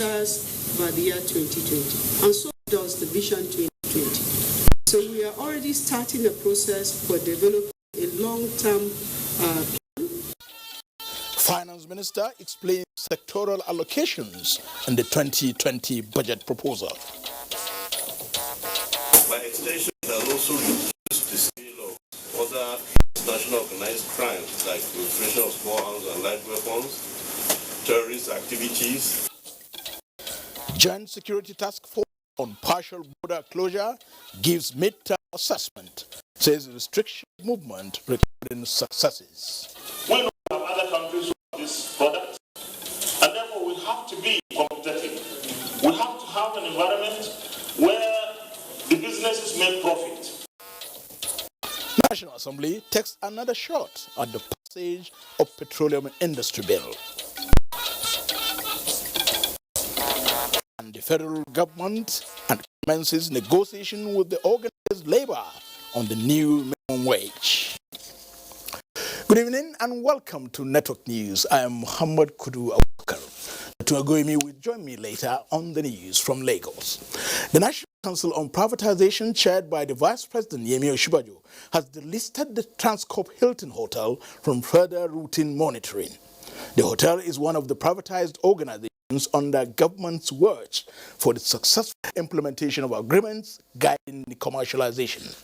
us by the year 2020, and so does the Vision 2020. So we are already starting the process for developing a long-term plan. Finance Minister explains sectoral allocations in the 2020 budget proposal. By extension, it has also reduced the scale of other national organized crimes like proliferation of small arms and light weapons, terrorist activities. Joint Security Task Force on partial border closure gives midterm assessment, says restriction movement recording successes. We know we have other countries who have this product, and therefore we have to be competitive. We have to have an environment where the businesses make profit. National Assembly takes another shot at the passage of Petroleum Industry Bill. And the federal government commences negotiation with the organized labor on the new minimum wage. Good evening and welcome to Network News. I am Muhammad Kudu Abubakar. Tuagoimi will join me later on the news from Lagos. The National Council on Privatization, chaired by the Vice President Yemi Osinbajo, has delisted the Transcorp Hilton Hotel from further routine monitoring. The hotel is one of the privatized organizations under government's watch for the successful implementation of agreements guiding the commercialization.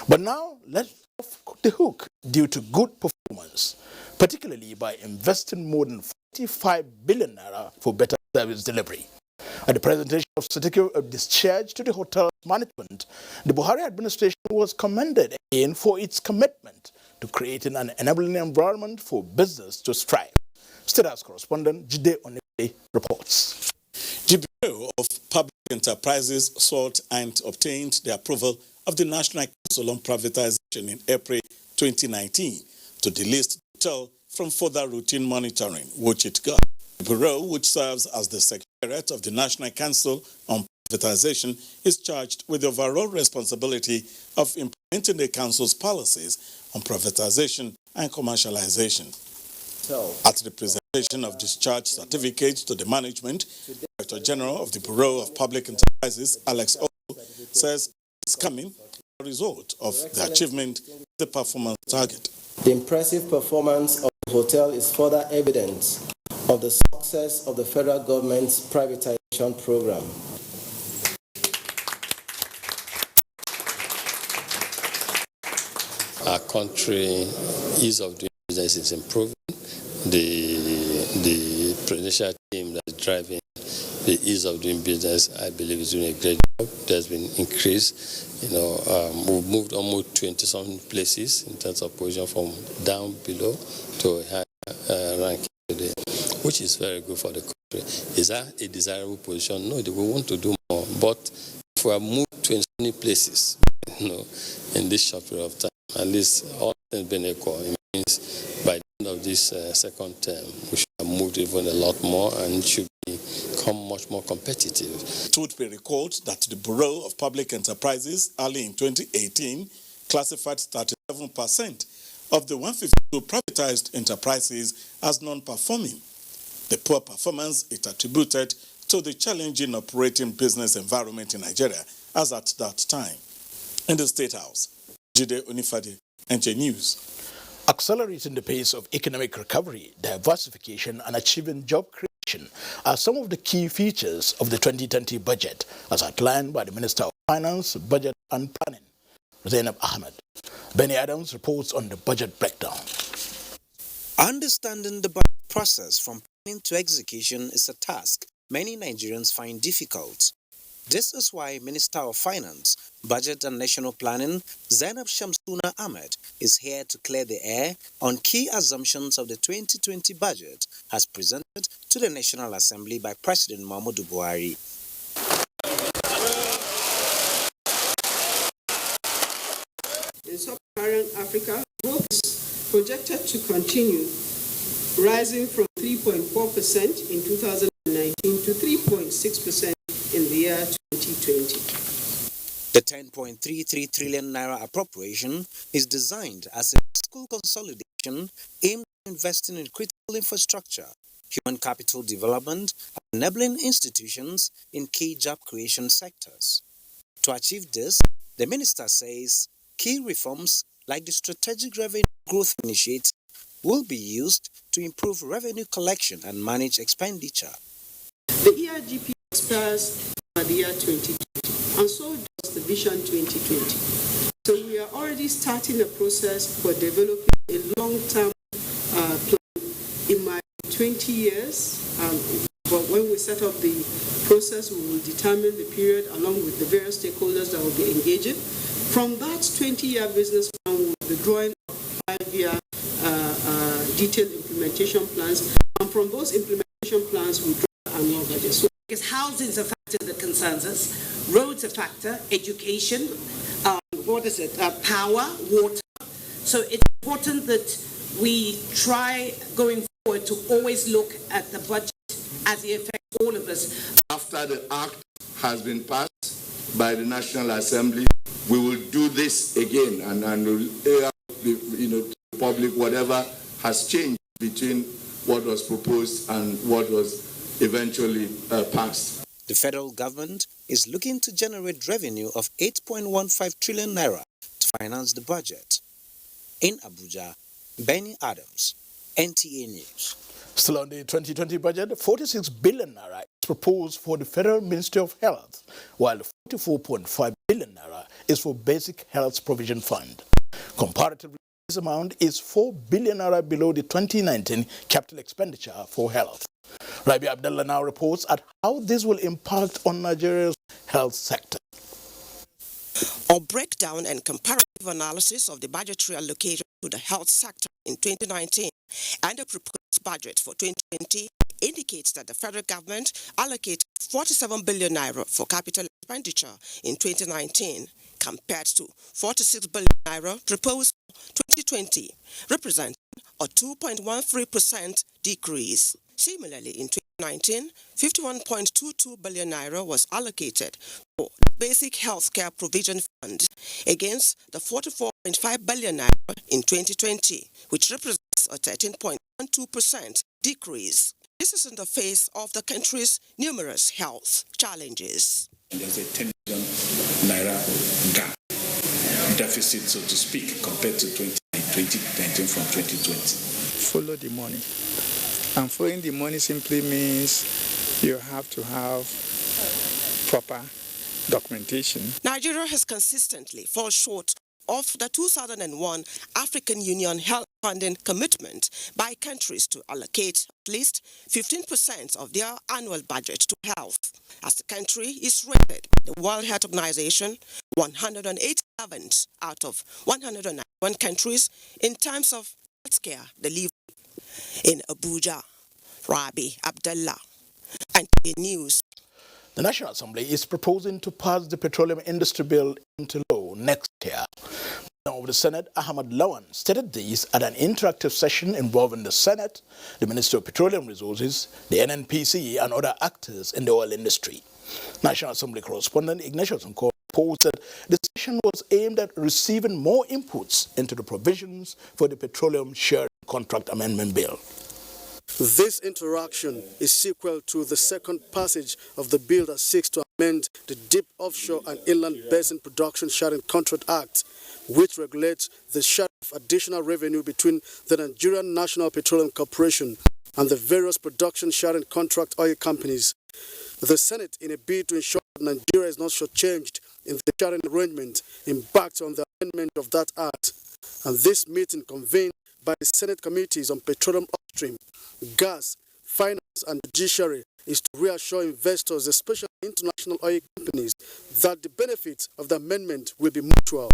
But now, let's off the hook due to good performance, particularly by investing more than 45 billion naira for better service delivery. At the presentation of certificate of discharge to the hotel management, the Buhari administration was commended again for its commitment to creating an enabling environment for business to strive. State House correspondent Jide Onebe reports. The Bureau of Public Enterprises sought and obtained the approval of the National Council on Privatization in April 2019 to delist the hotel from further routine monitoring, which it got. The Bureau, which serves as the Secretariat of the National Council on Privatization, is charged with the overall responsibility of implementing the Council's policies on privatization and commercialization. At the presentation of discharge certificates to the management, Director General of the Bureau of Public Enterprises, Alex O, says it's coming as a result of the achievement of the performance target. The impressive performance of the hotel is further evidence of the success of the federal government's privatization program. Our country ease of doing business is improving. The presidential team that's driving the ease of doing business, I believe, is doing a great job. There's been increase. We've moved almost 20-something places in terms of position from down below to a higher ranking today, which is very good for the country. Is that a desirable position? No, we want to do more. But if we have moved 20 places, in this short period of time, at least all things being equal, it means by the end of this second term, we should have moved even a lot more and should become much more competitive. It would be recalled that the Bureau of Public Enterprises early in 2018 classified 37% of the 152 privatized enterprises as non-performing. The poor performance it attributed to the challenging operating business environment in Nigeria as at that time. In the State House, Jide Onifade, NJ News. Accelerating the pace of economic recovery, diversification, and achieving job creation are some of the key features of the 2020 budget, as outlined by the Minister of Finance, Budget and Planning, Zainab Ahmed. Benny Adams reports on the budget breakdown. Understanding the budget process from planning to execution is a task many Nigerians find difficult. This is why Minister of Finance, Budget and National Planning, Zainab Shamsuna Ahmed, is here to clear the air on key assumptions of the 2020 budget as presented to the National Assembly by President Muhammadu Buhari. In sub-Saharan Africa, growth is projected to continue, rising from 3.4% in 2019 to 3.6% in the year 2020. The 10.33 trillion naira appropriation is designed as a fiscal consolidation aimed at investing in critical infrastructure, human capital development, enabling institutions in key job creation sectors. To achieve this, the minister says key reforms like the Strategic Revenue Growth Initiative will be used to improve revenue collection and manage expenditure. The ERGP expires by the year 2020, and so does the Vision 2020. So we are already starting a process for developing a long-term plan. In my 20 years, but when we set up the process, we will determine the period along with the various stakeholders that will be engaging. From that 20-year business plan, we will be drawing up 5-year detailed implementation plans, and from those implementation plans, we draw annual budget. So, because housing is a factor that concerns us, roads a factor, education, power, water. So it's important that we try going forward to always look at the budget as it affects all of us. After the act has been passed by the National Assembly, we will do this again and we'll air to the public whatever has changed between what was proposed and what was eventually passed. The federal government is looking to generate revenue of 8.15 trillion naira to finance the budget. In Abuja, Benny Adams, NTA News. Still on the 2020 budget, 46 billion naira is proposed for the Federal Ministry of Health, while 44.5 billion naira is for Basic Health Provision Fund. Comparatively, this amount is 4 billion naira below the 2019 capital expenditure for health. Rabi Abdullah now reports at how this will impact on Nigeria's health sector. A breakdown and comparative analysis of the budgetary allocation to the health sector in 2019 and the proposed budget for 2020 indicates that the federal government allocated 47 billion naira for capital expenditure in 2019 compared to 46 billion naira proposed for 2020, representing a 2.13% decrease. Similarly, in 2019, 51.22 billion naira was allocated for the Basic Healthcare Provision Fund against the 44.5 billion naira in 2020, which represents a 13.12% decrease. This is in the face of the country's numerous health challenges. There's a 10 billion naira gap, deficit, so to speak, compared to 2019 from 2020. Follow the money. And following the money simply means you have to have proper documentation. Nigeria has consistently fallen short of the 2001 African Union health funding commitment by countries to allocate at least 15% of their annual budget to health, as the country is rated by the World Health Organization 187th out of 191 countries in terms of healthcare delivery. In Abuja, Rabi Abdullah, NTA News. The National Assembly is proposing to pass the Petroleum Industry Bill into law next year. Of the Senate, Ahmad Lawan, stated this at an interactive session involving the Senate, the Minister of Petroleum Resources, the NNPC, and other actors in the oil industry. National Assembly correspondent Ignatius Nko reports that the session was aimed at receiving more inputs into the provisions for the Petroleum Sharing Contract Amendment Bill. This interaction is sequel to the second passage of the bill that seeks to amend the Deep Offshore and Inland Basin Production Sharing Contract Act, which regulates the share of additional revenue between the Nigerian National Petroleum Corporation and the various production sharing contract oil companies. The Senate, in a bid to ensure that Nigeria is not shortchanged in the sharing arrangement, embarked on the amendment of that act. And this meeting, convened by the Senate Committees on Petroleum Upstream, Gas, Finance and Judiciary, is to reassure investors, especially international oil companies, that the benefits of the amendment will be mutual.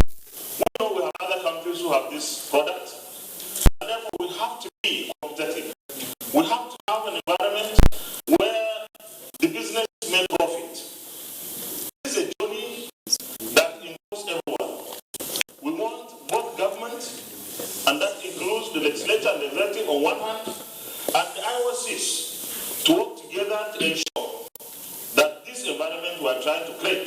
We know we have other countries who have this product, and therefore we have to be competitive. We have to have an environment where the business may profit. This is a journey that involves everyone. We want both government, and that includes the legislature and the executive on one hand, and the IOCs to work together to ensure that this environment we are trying to create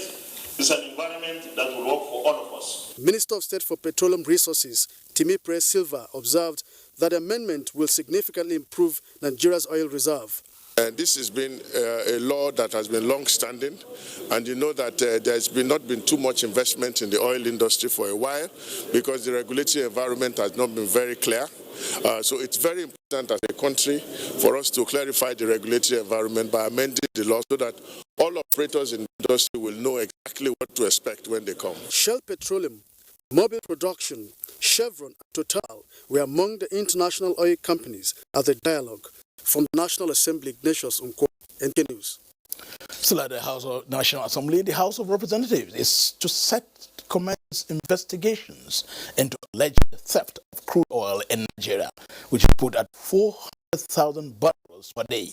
is an environment that will work for all of us. Minister of State for Petroleum Resources, Timi Pre-Silva, observed that the amendment will significantly improve Nigeria's oil reserve. This has been a law that has been long-standing, and you know that there's not been too much investment in the oil industry for a while because the regulatory environment has not been very clear. So it's very important as a country for us to clarify the regulatory environment by amending the law so that all operators in the industry will know exactly what to expect when they come. Shell Petroleum, Mobil Production, Chevron, and Total were among the international oil companies at the dialogue. From the National Assembly, Ignatius Unko, NK News. Still at the House of National Assembly, the House of Representatives is to commence investigations into alleged theft of crude oil in Nigeria, which is put at 400,000 barrels per day.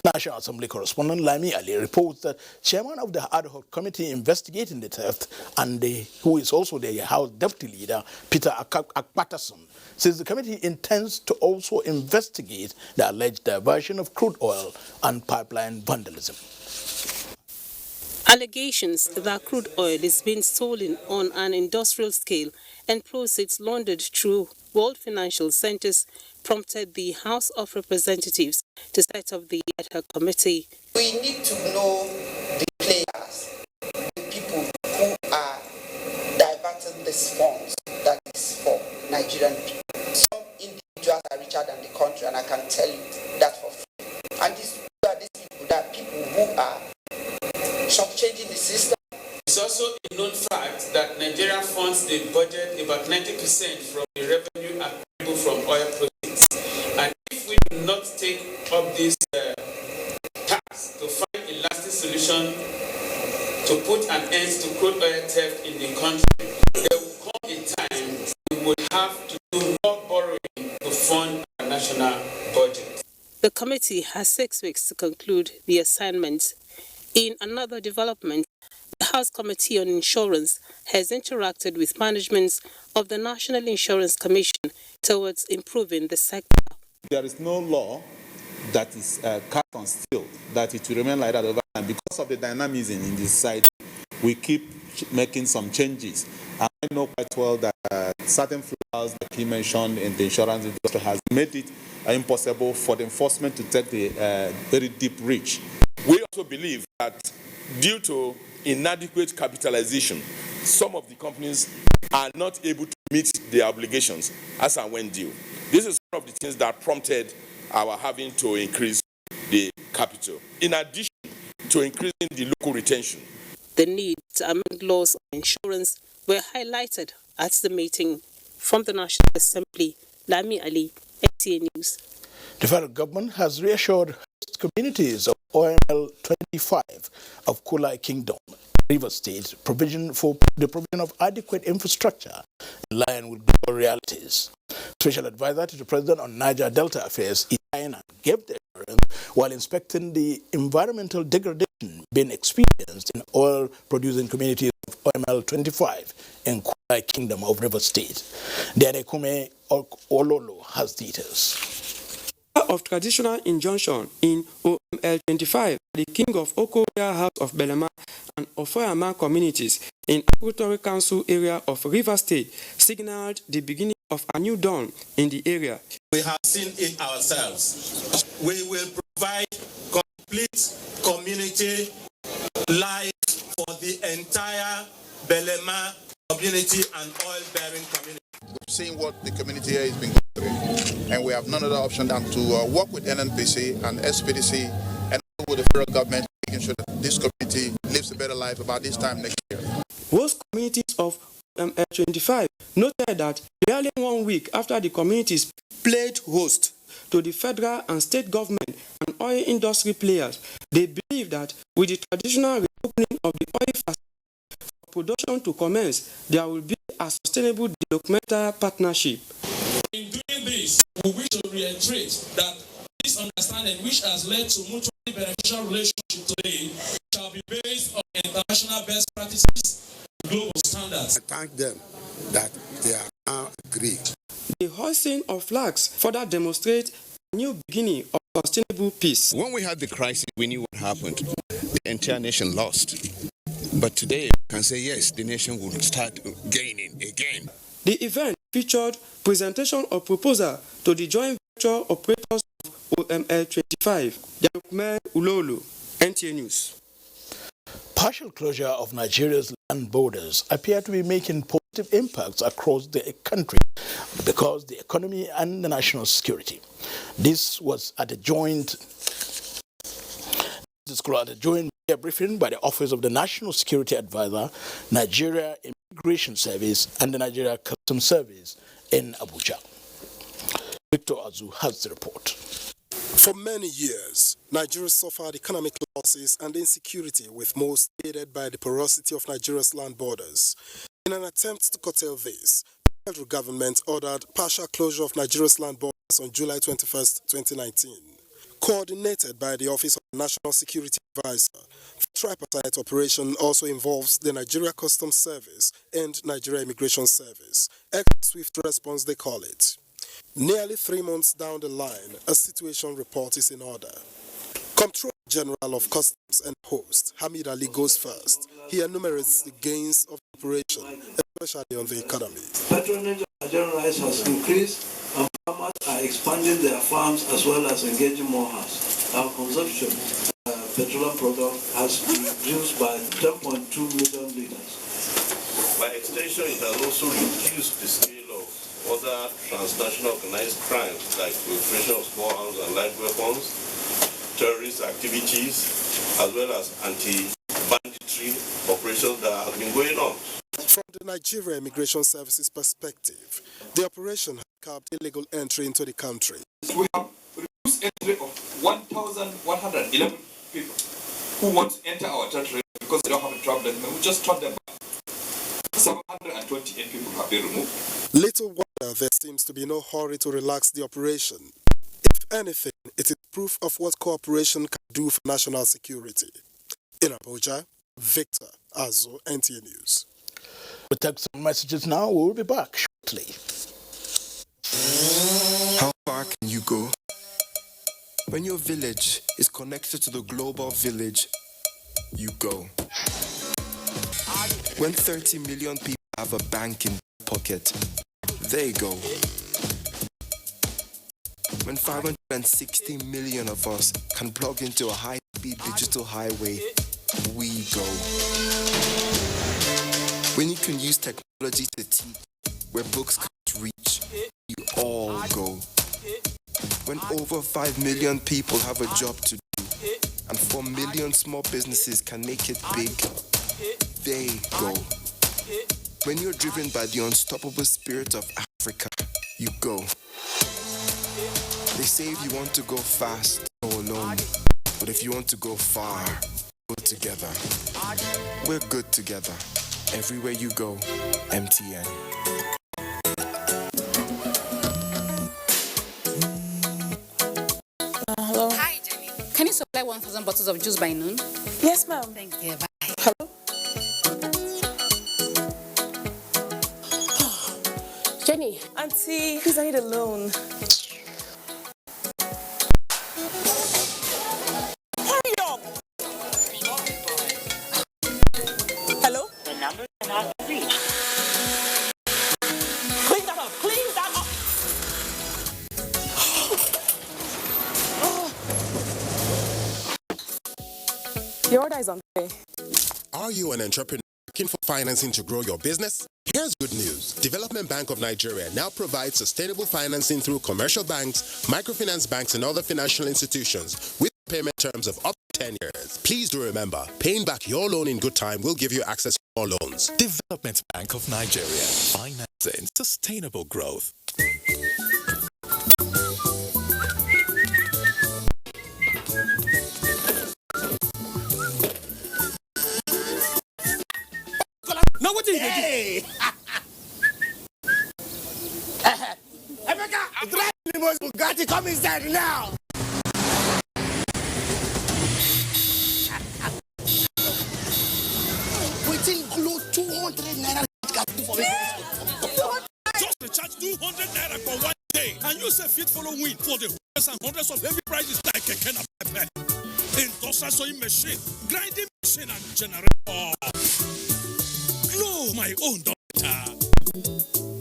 National Assembly correspondent Lami Ali reports that chairman of the ad hoc committee investigating the theft and who is also the House Deputy Leader, Peter Akpatason, says the committee intends to also investigate the alleged diversion of crude oil and pipeline vandalism. Allegations that crude oil is being stolen on an industrial scale and proceeds laundered through World Financial Centers prompted the House of Representatives to set up the ad hoc committee. We need to know the players, the people who are diverting these funds that is for Nigerian people. Some individuals are richer than the country, and I can tell you that for free. And these people that people who are changing the system. It's also a known fact that Nigeria funds the budget about 90% from the revenue available from oil proceeds. And if we do not take up this task to find a lasting solution to put an end to crude oil theft in the country, there will come a time we would have to do more borrowing to fund our national budget. The committee has 6 weeks to conclude the assignment. In another development, the House Committee on Insurance has interacted with management of the National Insurance Commission towards improving the sector. There is no law that is cut on steel, that it will remain like that over time. Because of the dynamism in this society, we keep making some changes. And I know quite well that certain flaws that he mentioned in the insurance industry has made it impossible for the enforcement to take the very deep reach. We also believe that due to inadequate capitalization, some of the companies are not able to meet their obligations as and when due. This is one of the things that prompted our having to increase the capital, in addition to increasing the local retention. The need to amend laws on insurance were highlighted at the meeting. From the National Assembly, Lami Ali, NTA News. The federal government has reassured communities of OML 25 of Kulai Kingdom, River State, the provision of adequate infrastructure in line with global realities. Special Advisor to the President on Niger Delta Affairs, Itaina, gave the assurance while inspecting the environmental degradation being experienced in oil-producing communities of OML 25 in Kulai Kingdom of River State. Denekume Ololo has details. Of traditional injunction in OML 25, the King of Okoria House of Belema and Ofoyama communities in Agricultural Council area of River State signaled the beginning of a new dawn in the area. We have seen it ourselves. We will provide complete community life for the entire Belema community and oil-bearing community. We've seen what the community here has been going through, and we have none other option than to work with NNPC and SPDC and with the federal government, making sure that this community lives a better life about this time next year. Most communities of ML25 noted that barely 1 week after the communities played host to the federal and state government and oil industry players, they believe that with the traditional reopening of the oil facility for production to commence, there will be a sustainable developmental partnership. In doing this, we wish to reiterate that this understanding, which has led to mutually beneficial relationship today, shall be based on international best practices and global standards. I thank them that they are now agreed. The hoisting of flags further demonstrates a new beginning of sustainable peace. When we had the crisis, we knew what happened. The entire nation lost. But today, we can say yes, the nation will start gaining again. The event featured presentation of proposal to the joint venture operators of OML 25. Jakme Ulolo, NTA News. Partial closure of Nigeria's land borders appear to be making positive impacts across the country because the economy and the national security. This was at a joint media briefing by the Office of the National Security Advisor, Nigeria Immigration Service, and the Nigeria Customs Service in Abuja. Victor Azu has the report. For many years, Nigeria suffered economic losses and insecurity, with most aided by the porosity of Nigeria's land borders. In an attempt to curtail this, the federal government ordered partial closure of Nigeria's land borders on July 21, 2019. Coordinated by the Office of the National Security Advisor, the tripartite operation also involves the Nigeria Customs Service and Nigeria Immigration Service. Swift response, they call it. Nearly 3 months down the line, a situation report is in order. Comptroller General of Customs and Host, Hamid Ali, goes first. He enumerates the gains of the operation, especially on the economy. Patronage of Nigerian rice has increased, and farmers are expanding their farms as well as engaging more hands. Our consumption of petroleum product has reduced by 10.2 million liters. By extension, it has also reduced the scale of other transnational organized crimes like proliferation of small arms and light weapons, terrorist activities, as well as anti-banditry operations that have been going on. From the Nigeria Immigration Services perspective, the operation has capped illegal entry into the country. We have reduced entry of 1,111 people who want to enter our territory because they don't have a travel document. We just turn them back. 728 people have been removed. Little wonder there seems to be no hurry to relax the operation. If anything, it is proof of what cooperation can do for national security. In Abuja, Victor Azu, NTA News. We take some messages now. We'll be back shortly. How far can you go? When your village is connected to the global village, you go. When 30 million people have a bank in their pocket, they go. When 560 million of us can plug into a high-speed digital highway, we go. When you can use technology to teach where books can't reach, you all go. When over 5 million people have a job to do and 4 million small businesses can make it big, they go. When you're driven by the unstoppable spirit of Africa, you go. They say if you want to go fast, go alone. But if you want to go far, go together. We're good together. Everywhere you go, MTN. Hello. Hi, Jenny. Can you supply 1,000 bottles of juice by noon? Yes, ma'am. Thanks, dear. Bye. Hello. Jenny. Auntie, please, I need a loan. Hurry up. Hello? The number cannot be reached. Clean that up. Clean that up. Your order is on the way. Are you an entrepreneur looking for financing to grow your business? Here's good news. Development Bank of Nigeria now provides sustainable financing through commercial banks, microfinance banks, and other financial institutions with payment terms of up to 10 years. Please do remember, paying back your loan in good time will give you access to more loans. Development Bank of Nigeria. Financing sustainable growth. Now what is it? Emeka, drive the most Bugatti, come inside now. Waiting close 200 naira for me. Just to charge 200 naira for 1 day, and you say fit follow win for the hundreds and hundreds of heavy prices like a can of pepper. Industrial sewing machine, grinding machine, and generator. Glow, my own daughter.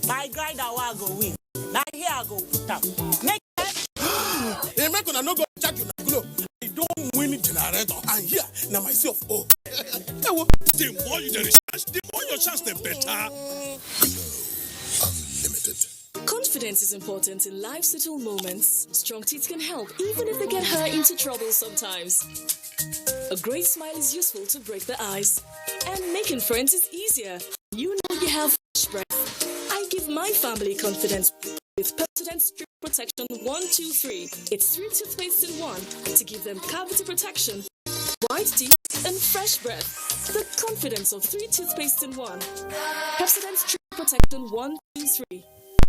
My grinder will go win. Now here I go put up. Make And I'm gonna go check you now. I don't win generator. And here, now myself. Oh, The more you research, the more your chance, the better. Unlimited. Confidence is important in life's little moments. Strong teeth can help, even if they get her into trouble sometimes. A great smile is useful to break the ice. And making friends is easier. You know you have fresh breath. I give my family confidence with Pepsodent Strip Protection 123. It's 3 toothpastes in 1 to give them cavity protection, white teeth, and fresh breath. The confidence of 3 toothpastes in 1. Pepsodent Strip Protection 123.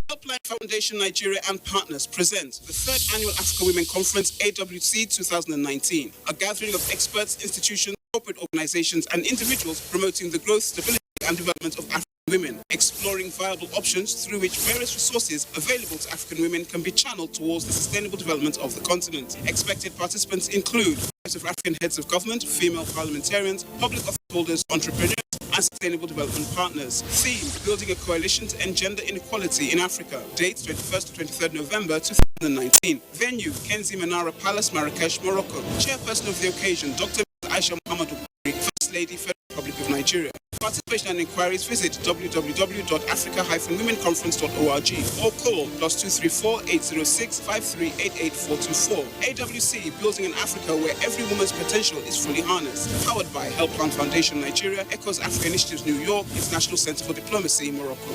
Helpline Foundation Nigeria and partners present the 3rd Annual African Women Conference AWC 2019, a gathering of experts, institutions, corporate organizations, and individuals promoting the growth, stability, and development of African women, exploring viable options through which various resources available to African women can be channeled towards the sustainable development of the continent. Expected participants include of African heads of government, female parliamentarians, public office holders, entrepreneurs, and sustainable development partners. Theme: building a coalition to end gender inequality in Africa. Date: 21st to 23rd November 2019. Venue: Kenzi Menara Palace, Marrakesh, Morocco. Chairperson of the occasion: Dr. Aisha Muhammadu, First Lady, Federal Republic of Nigeria. Participation and inquiries: visit www.africa-womenconference.org or call +234 806 5388424. AWC: building an Africa where every woman's potential is fully harnessed. Powered by Helpline Foundation Nigeria, Echoes Africa Initiatives New York, International Center for Diplomacy, Morocco.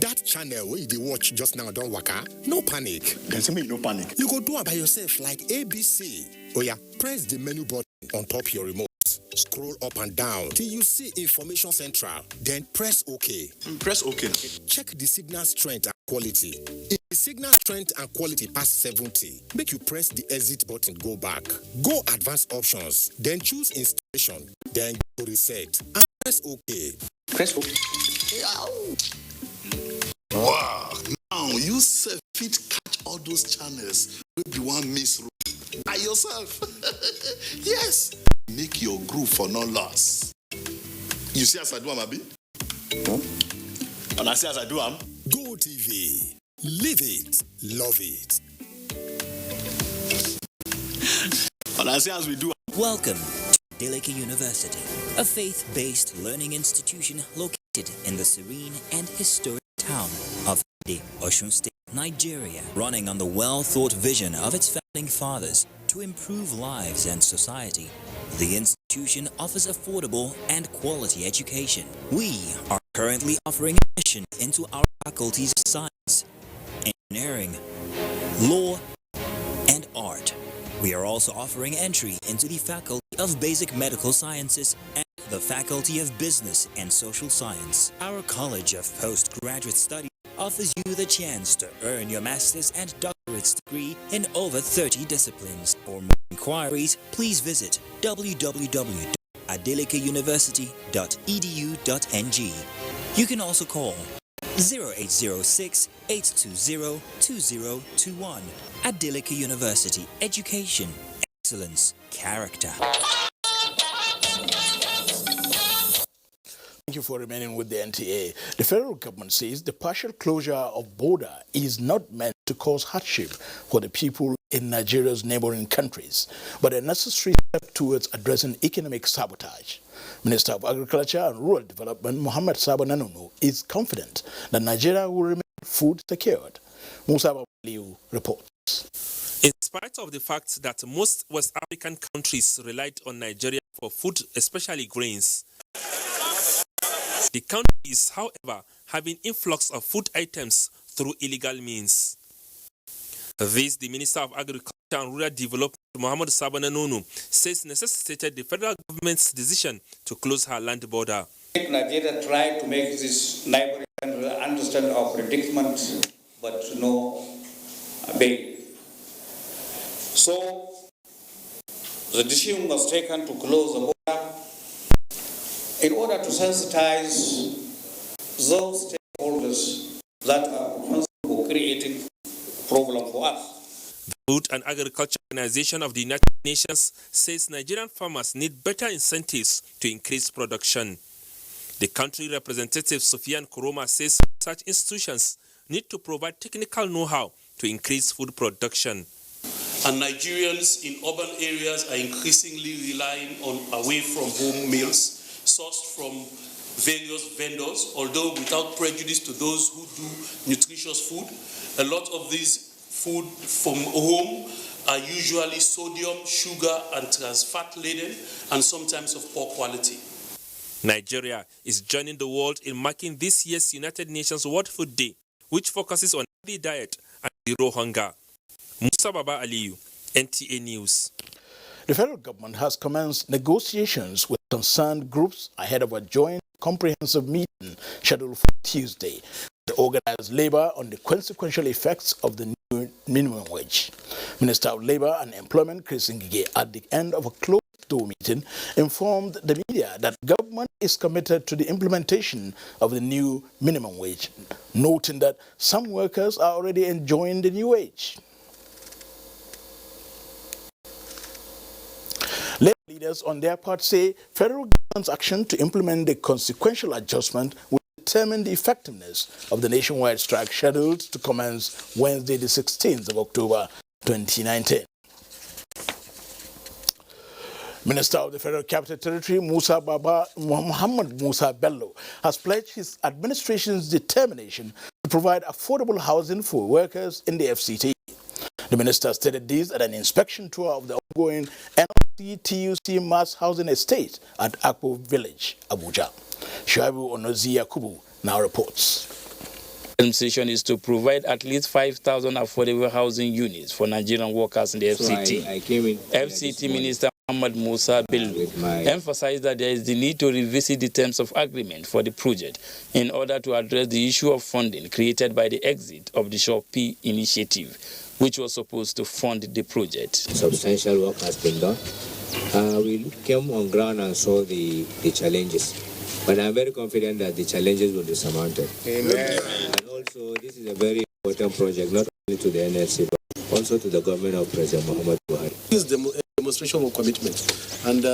That channel where you watch just now don't waka. No panic. Can you mean no panic? You go do it by yourself like ABC. Oh yeah, press the menu button on top your remote. Scroll up and down till you see Information Central. Then press OK. Press OK. Check the signal strength and quality. If the signal strength and quality pass 70, make you press the exit button, go back. Go advanced options, then choose installation, then go reset and press OK. Press OK. Wow. Now you self fit catch all those channels with the one miss by yourself. Yes. Make your groove for no loss. You see as I do, Abi? And I see as I do, Go TV. Live it. Love it. And I see as we do. Welcome to Adeleke University, a faith-based learning institution located in the serene and historic town of Ade, Osun State, Nigeria, running on the well-thought vision of its founding fathers to improve lives and society. The institution offers affordable and quality education. We are currently offering admission into our faculties of science, engineering, law, and art. We are also offering entry into the Faculty of Basic Medical Sciences and the Faculty of Business and Social Science. Our College of Postgraduate Studies offers you the chance to earn your master's and doctorate's degree in over 30 disciplines. For more inquiries, please visit www.adelikeuniversity.edu.ng. You can also call 0806-820-2021. Adeleke University. Education, excellence, character. Thank you for remaining with the NTA. The federal government says the partial closure of border is not meant to cause hardship for the people in Nigeria's neighboring countries, but a necessary step towards addressing economic sabotage. Minister of Agriculture and Rural Development, Mohammed Sabo Nanono, is confident that Nigeria will remain food secured. Musa Liu reports. In spite of the fact that most West African countries relied on Nigeria for food, especially grains, the country is, however, having influx of food items through illegal means. This, the Minister of Agriculture and Rural Development, Mohammed Sabo Nanono, says necessitated the federal government's decision to close her land border. Nigeria tried to make this neighboring country understand our predicament, but to no avail. So, the decision was taken to close the border in order to sensitize those stakeholders that are responsible for creating problem for us. Food and Agriculture Organization of the United Nations says Nigerian farmers need better incentives to increase production. The country representative Sofian Kuroma says such institutions need to provide technical know-how to increase food production. And Nigerians in urban areas are increasingly relying on away-from-home meals sourced from various vendors, although without prejudice to those who do nutritious food. A lot of these food from home are usually sodium, sugar, and trans fat laden, and sometimes of poor quality. Nigeria is joining the world in marking this year's United Nations World Food Day, which focuses on healthy diet and zero hunger. Musa Baba Aliyu, NTA News. The federal government has commenced negotiations with concerned groups ahead of a joint comprehensive meeting scheduled for Tuesday to organize labor on the consequential effects of the new minimum wage. Minister of Labor and Employment Chris Ngige, at the end of a closed-door meeting, informed the media that government is committed to the implementation of the new minimum wage, noting that some workers are already enjoying the new wage. Labor leaders on their part say federal government's action to implement the consequential adjustment will determine the effectiveness of the nationwide strike scheduled to commence Wednesday, the 16th of October 2019. Minister of the Federal Capital Territory, Muhammad Musa Bello, has pledged his administration's determination to provide affordable housing for workers in the FCT. The minister stated this at an inspection tour of the ongoing NOC-TUC mass housing estate at Akpo Village, Abuja. Shuaibu Onozi Yakubu now reports. The administration is to provide at least 5,000 affordable housing units for Nigerian workers in the FCT. FCT Minister Muhammad Musa Bello emphasized that there is the need to revisit the terms of agreement for the project in order to address the issue of funding created by the exit of the Shopee initiative, which was supposed to fund the project. Substantial work has been done. We came on ground and saw the challenges. But I'm very confident that the challenges will be surmounted. Amen. And also, this is a very important project, not only to the NLC, but also to the government of President Muhammad Buhari. This is a demonstration of commitment. And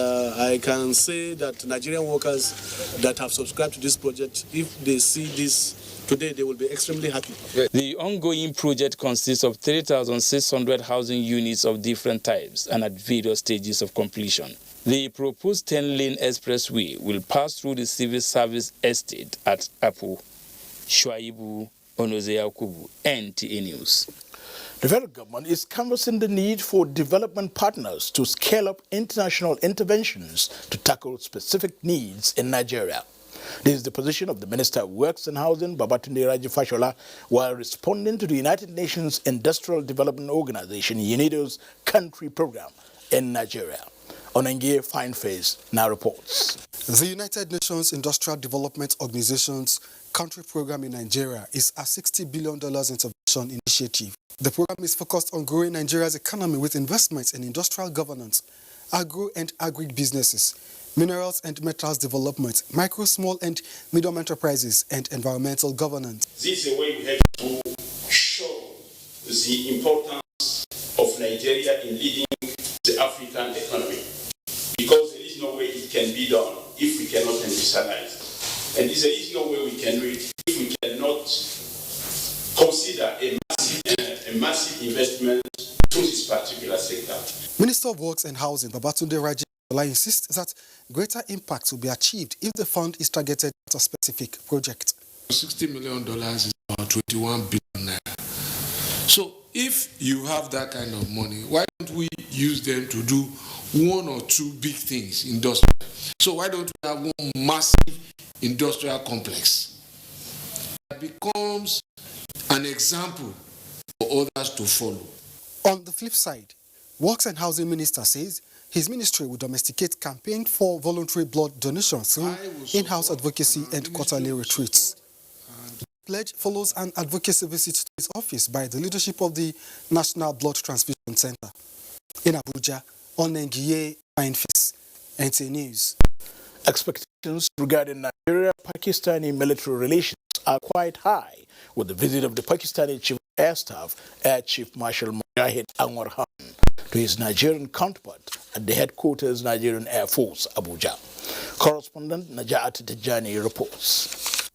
I can say that Nigerian workers that have subscribed to this project, if they see this today, they will be extremely happy. The ongoing project consists of 3,600 housing units of different types and at various stages of completion. The proposed 10-lane expressway will pass through the civil service estate at Apo. Shuaibu Onoze Yakubu, NTA News. The federal government is canvassing the need for development partners to scale up international interventions to tackle specific needs in Nigeria. This is the position of the Minister of Works and Housing, Babatunde Raji Fashola, while responding to the United Nations Industrial Development Organization, UNIDO's country program in Nigeria. Onenge Fineface now reports. The United Nations Industrial Development Organization's country program in Nigeria is a $60 billion intervention initiative. The program is focused on growing Nigeria's economy with investments in industrial governance, agro and agri-businesses, minerals and metals development, micro, small and medium enterprises, and environmental governance. This is a way we have to show the importance of Nigeria in leading the African economy, because there is no way it can be done if we cannot industrialize. And there is no way we can do it if we cannot consider a massive investment to this particular sector. Minister of Works and Housing, Babatunde Raji insists that greater impact will be achieved if the fund is targeted at a specific project. $60 million is about 21 billion naira. So if you have that kind of money, why don't we use them to do one or two big things industrial? So why don't we have one massive industrial complex that becomes an example for others to follow? On the flip side, Works and Housing Minister says his ministry will domesticate campaign for voluntary blood donation through in-house advocacy and quarterly retreats. The pledge follows an advocacy visit to his office by the leadership of the National Blood Transfusion Center. In Abuja, Onengiye Fineface, NTA News. Expectations regarding Nigeria-Pakistani military relations are quite high, with the visit of the Pakistani Chief of Air Staff, Air Chief Marshal Mujahid Anwar Khan, to his Nigerian counterpart at the headquarters Nigerian Air Force, Abuja. Correspondent Najat Tijani reports.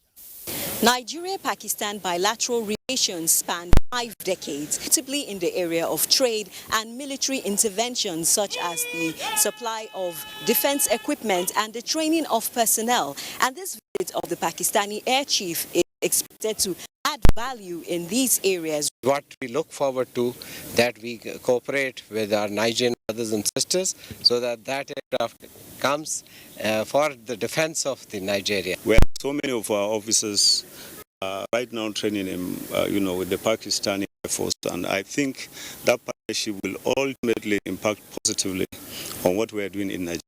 Nigeria-Pakistan bilateral relations span 5 decades, notably in the area of trade and military interventions such as the supply of defense equipment and the training of personnel. And this visit of the Pakistani air chief is expected to add value in these areas. What we look forward to, that we cooperate with our Nigerian brothers and sisters so that aircraft comes for the defense of the Nigeria. We have so many of our officers right now training with the Pakistani Air Force, and I think that partnership will ultimately impact positively on what we are doing in Nigeria.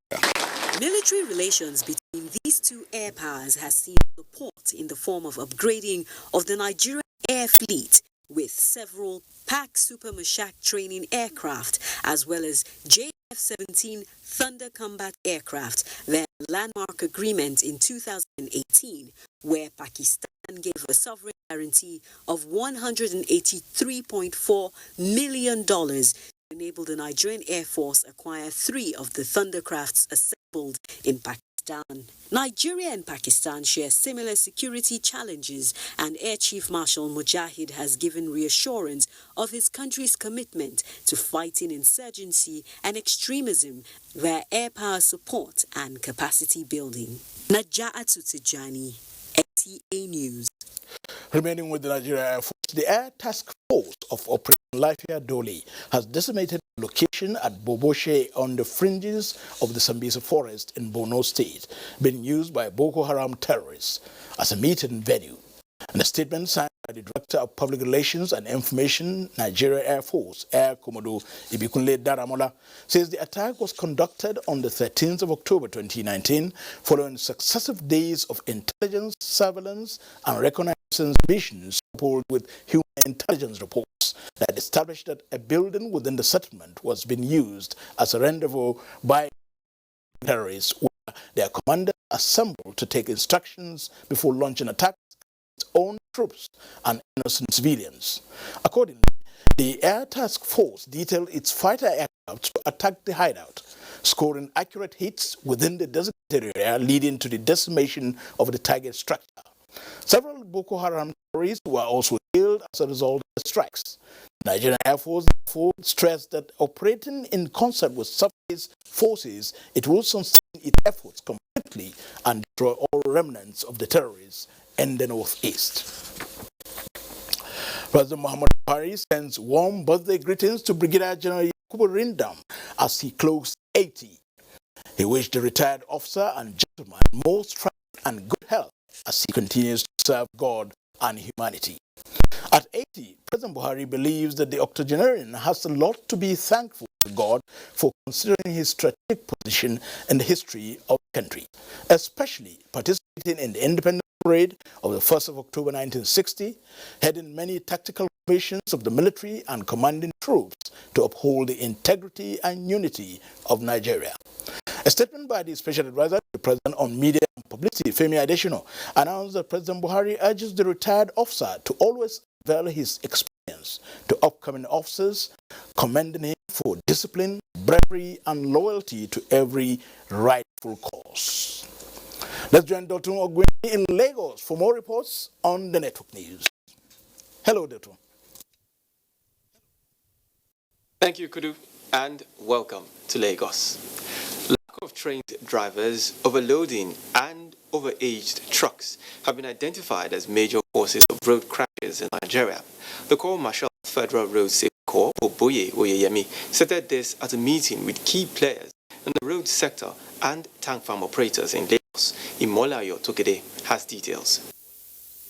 Military relations between these two air powers has seen support in the form of upgrading of the Nigerian air fleet with several PAC Super Mushak training aircraft as well as JF-17 Thunder combat aircraft. Their landmark agreement in 2018 where Pakistan gave a sovereign guarantee of $183.4 million to enable the Nigerian Air Force acquire 3 of the Thundercrafts assembled in Pakistan. Nigeria and Pakistan share similar security challenges, and Air Chief Marshal Mujahid has given reassurance of his country's commitment to fighting insurgency and extremism via air power support and capacity building. Naja'atu Tijani, NTA News. Remaining with the Nigeria Air Force, the Air Task Force of Operation Lafia Dole has decimated a location at Boboshe on the fringes of the Sambisa forest in Borno State, being used by Boko Haram terrorists as a meeting venue. In a statement signed by the Director of Public Relations and Information, Nigeria Air Force, Air Commodore Ibikunle Daramola, says the attack was conducted on the 13th of October 2019 following successive days of intelligence, surveillance and reconnaissance missions coupled with human intelligence reports that established that a building within the settlement was being used as a rendezvous by terrorists where their commanders assembled to take instructions before launching attacks its own troops and innocent civilians. Accordingly, the Air Task Force detailed its fighter aircraft to attack the hideout, scoring accurate hits within the designated area, leading to the decimation of the target structure. Several Boko Haram terrorists were also killed as a result of the strikes. The Nigerian Air Force therefore stressed that operating in concert with surface forces, it will sustain its efforts completely and destroy all remnants of the terrorists in the northeast. President Muhammad Buhari sends warm birthday greetings to Brigadier General Yakubu Rindam as he closed 80. He wished the retired officer and gentleman more strength and good health as he continues to serve God and humanity. At 80, President Buhari believes that the octogenarian has a lot to be thankful to God for, considering his strategic position in the history of the country, especially participating in the Independence Parade of the 1st of October 1960, heading many tactical operations of the military and commanding troops to uphold the integrity and unity of Nigeria. A statement by the Special Advisor to the President on Media and Publicity, Femi Adesina, announced that President Buhari urges the retired officer to always avail his experience to upcoming officers, commending him for discipline, bravery, and loyalty to every rightful cause. Let's join Dr. Ogwini in Lagos for more reports on the network news. Hello, Dr. Thank you, Kudu, and welcome to Lagos. Lack of trained drivers, overloading, and overaged trucks have been identified as major causes of road crashes in Nigeria. The Corps Marshal of Federal Road Safety Corps, Oboye Oyeyemi, stated this at a meeting with key players in the road sector and tank farm operators in Lagos. Imolayo Tokede has details.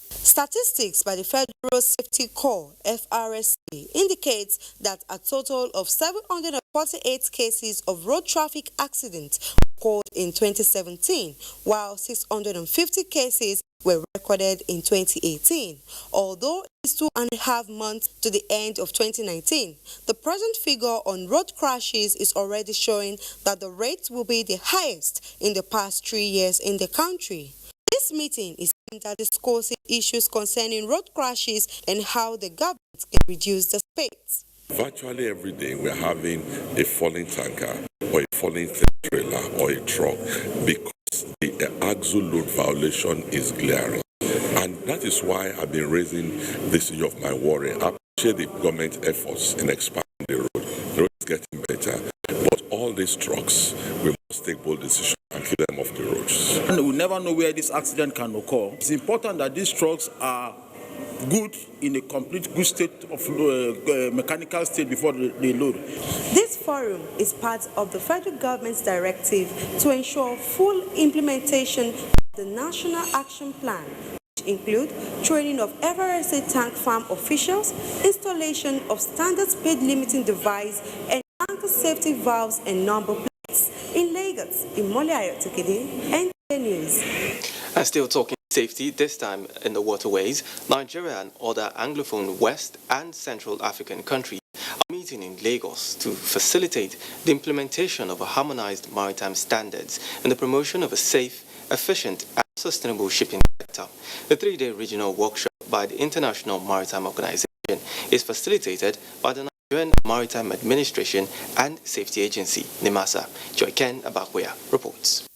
Statistics by the Federal Safety Corps, FRSC, indicates that a total of 748 cases of road traffic accidents occurred in 2017, while 650 cases were recorded in 2018. Although it's 2.5 months to the end of 2019, the present figure on road crashes is already showing that the rate will be the highest in the past 3 years in the country. This meeting is aimed at discussing issues concerning road crashes and how the government can reduce the space. Virtually every day we're having a falling tanker or a falling trailer or a truck because the axle load violation is glaring. And that is why I've been raising this issue of my worry. I appreciate the government efforts in expanding the road. The road is getting better. But all these trucks, we must take bold decisions and keep them off the roads. And we never know where this accident can occur. It's important that these trucks are good in a complete good state of mechanical state before they load. This forum is part of the federal government's directive to ensure full implementation of the National Action Plan, which include training of FRSA tank farm officials, installation of standard speed limiting device, and tanker safety valves and number plates. In Lagos, Imole Ayotekede, NTA News. And still talking safety, this time in the waterways, Nigeria and other Anglophone West and Central African countries are meeting in Lagos to facilitate the implementation of a harmonized maritime standards and the promotion of a safe, efficient and sustainable shipping sector. The three-day regional workshop by the International Maritime Organization is facilitated by the Nigerian Maritime Administration and Safety Agency, NIMASA. Joyken Abakweya reports.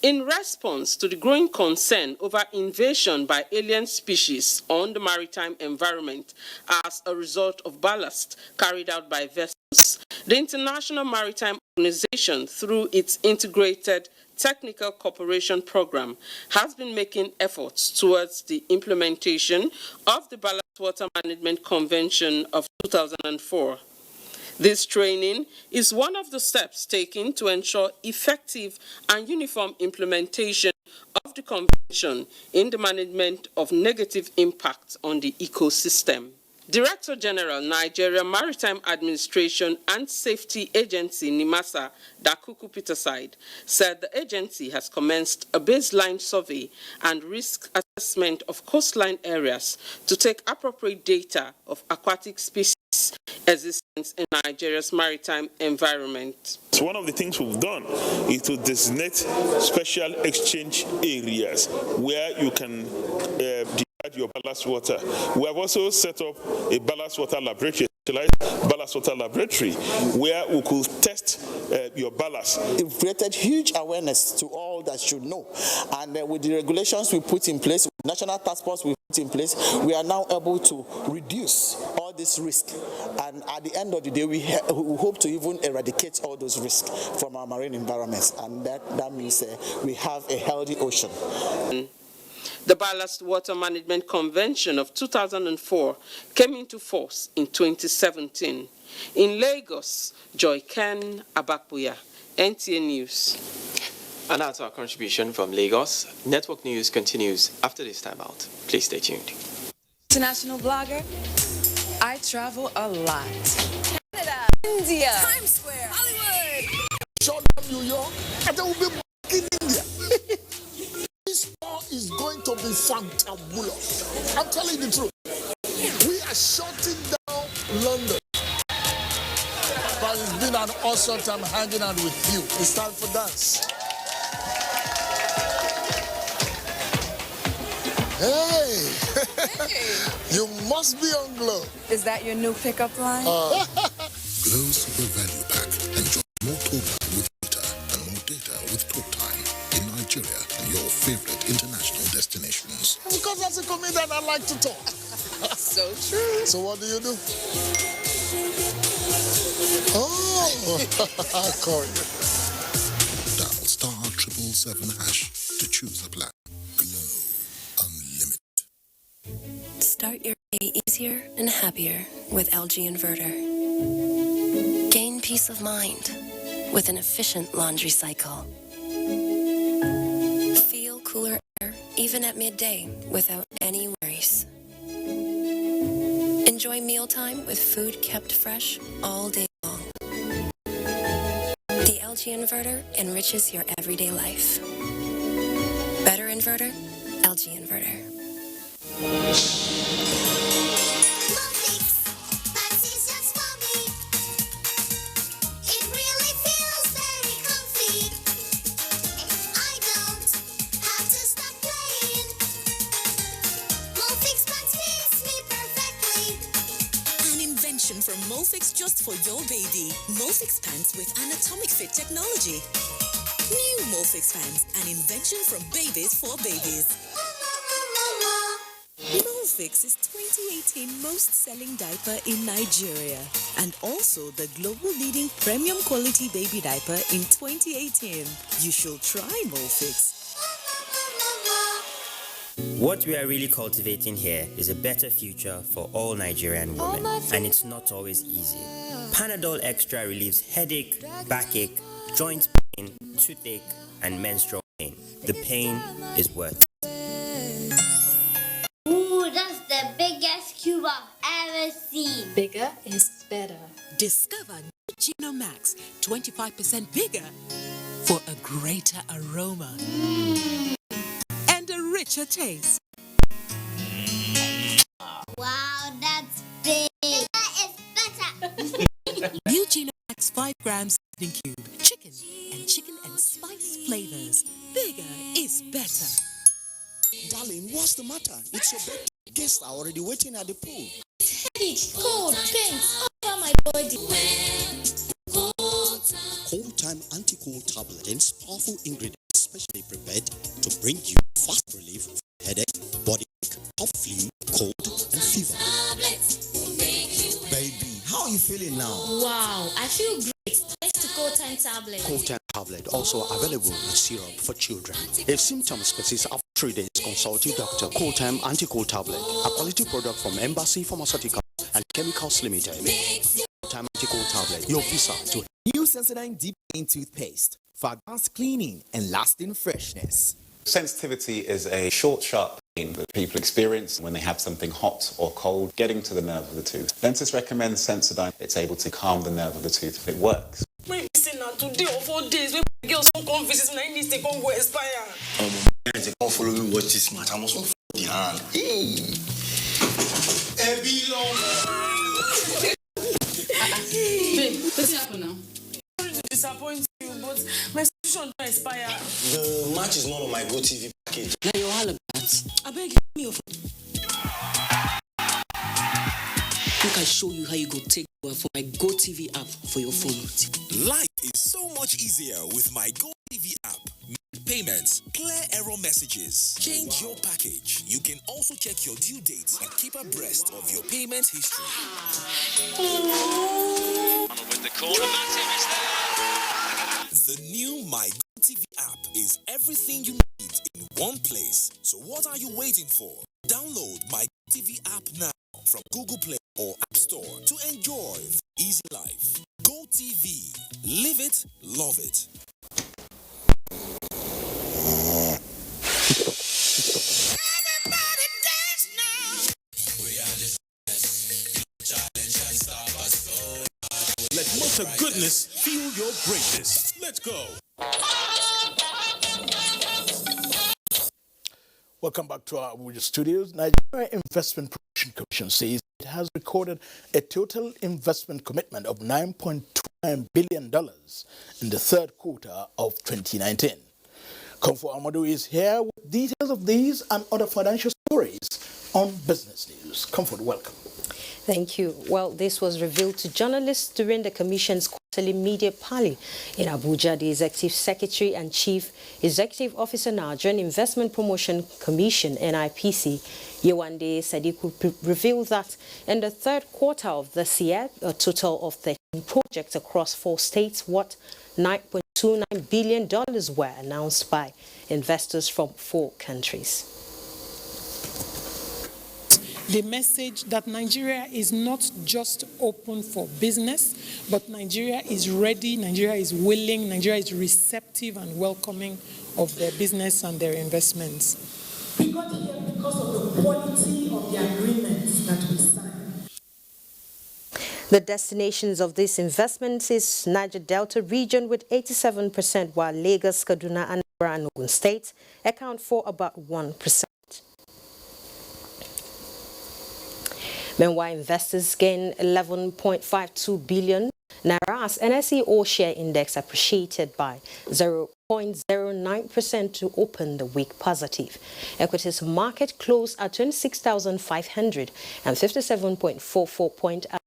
In response to the growing concern over invasion by alien species on the maritime environment as a result of ballast carried out by vessels, the International Maritime Organization, through its Integrated Technical Cooperation Program, has been making efforts towards the implementation of the Ballast Water Management Convention of 2004. This training is one of the steps taken to ensure effective and uniform implementation of the convention in the management of negative impacts on the ecosystem. Director General, Nigeria Maritime Administration and Safety Agency, NIMASA, Dakuku Peterside, said the agency has commenced a baseline survey and risk assessment of coastline areas to take appropriate data of aquatic species existence in Nigeria's maritime environment. So one of the things we've done is to designate special exchange areas where you can your ballast water. We have also set up a ballast water laboratory, ballast water laboratory, where we could test your ballast. It created huge awareness to all that should know, and with the regulations we put in place, national task force we put in place, we are now able to reduce all this risk, and at the end of the day, we hope to even eradicate all those risks from our marine environments, and that means we have a healthy ocean. The Ballast Water Management Convention of 2004 came into force in 2017. In Lagos, Joyken Abakweya, NTA News. And that's our contribution from Lagos. Network News continues after this time out. Please stay tuned. International blogger, I travel a lot. Canada, India, Times Square, Hollywood, New York, and then we'll be back in India. This war is going to be fantabulous. I'm telling you the truth. We are shutting down London. But it's been an awesome time hanging out with you. It's time for dance. Hey, you must be on Glow. Is that your new pickup line? Glow Super Value Pack. Enjoy more total with data and more data with talk time in Nigeria and your favorite international destinations. Because as a comedian, I like to talk. So true. So what do you do? Oh, I call you. Dial *777# to choose a plan. Glow Unlimited. Start your day easier and happier with LG Inverter. Gain peace of mind with an efficient laundry cycle. Feel cooler air even at midday without any worries. Enjoy mealtime with food kept fresh all day long. The LG Inverter enriches your everyday life. Better inverter, LG Inverter. Perfect. Molfix just for your baby. Molfix pants with anatomic fit technology. New Molfix pants, an invention from babies for babies. Molfix is 2018 most selling diaper in Nigeria and also the global leading premium quality baby diaper in 2018. You should try Molfix. What we are really cultivating here is a better future for all Nigerian women, and it's not always easy. Panadol Extra relieves headache, backache, joint pain, toothache, and menstrual pain. The pain is worth it. Ooh, that's the biggest cube I've ever seen. Bigger is better. Discover Neutrogena Max, 25% bigger for a greater aroma and a richer taste. Wow, that's big. Bigger is better. Neutrogena Max 5 grams seasoning cube, chicken and spice flavors. Bigger is better. Darling, what's the matter? It's your birthday. Guests are already waiting at the pool. Headache, cold, pains all over my body. Cold Time Anti-Cold Tablet contains powerful ingredients specially prepared to bring you fast relief from headache, body ache, cough, flu, cold, and fever. Baby, how are you feeling now? Wow, I feel great. Thanks to Cold Time Tablet. Cold Time Tablet also available in syrup for children. If symptoms persist after 3 days, consult your doctor. Cold Time Anti-Cold Tablet, a quality product from Embassy Pharmaceuticals and Chemicals Limited. Cold Time Anti-Cold Tablet, your visa to New Sensodyne Deep Clean Toothpaste for advanced cleaning and lasting freshness. Sensitivity is a short, sharp pain that people experience when they have something hot or cold getting to the nerve of the tooth. Dentists recommend Sensodyne. It's able to calm the nerve of the tooth if it works. When you now 2 days or 4 days, when girls don't come visit, and I need to go expire. They can't follow me watch this match. I must not follow the hand. Babe, what's happening now? I'm sorry to disappoint you, but my subscription don't expire. The match is not on my GoTV package. Now you're all about. I beg you, me Look, I show you how you go take over for my GoTV app for your phone. Life is so much easier with my GoTV app. Make payments, clear error messages, change your package. You can also check your due dates and keep abreast of your payment history. With the corner, Matip is there. The new My GoTV app is everything you need in one place. So what are you waiting for? Download My GoTV app now from Google Play or App Store to enjoy the easy life. GoTV. Live it, love it. Let Motor Goodness feel your greatness. Let's go. Welcome back to our Abuja studios. Nigeria Investment Promotion Commission says it has recorded a total investment commitment of $9.29 billion in the third quarter of 2019. Comfort Amadou is here with details of these and other financial stories on Business News. Comfort, welcome. Thank you. Well, this was revealed to journalists during the Commission's quarterly media parley in Abuja. The Executive Secretary and Chief Executive Officer, Nigerian Investment Promotion Commission, NIPC, Yewande Sadiku, revealed that in the third quarter of this year, a total of 13 projects across 4 states worth $9.29 billion were announced by investors from 4 countries. The message that Nigeria is not just open for business, but Nigeria is ready, Nigeria is willing, Nigeria is receptive and welcoming of their business and their investments. We got here because of the quality of the agreements that we signed. The destinations of these investments is Niger Delta region with 87%, while Lagos, Kaduna, Anambra, and Ogun states account for about 1%. Meanwhile, investors gain 11.52 billion naira as NSE All-Share Index appreciated by 0.09% to open the week positive. Equities market closed at 26,557.44 points as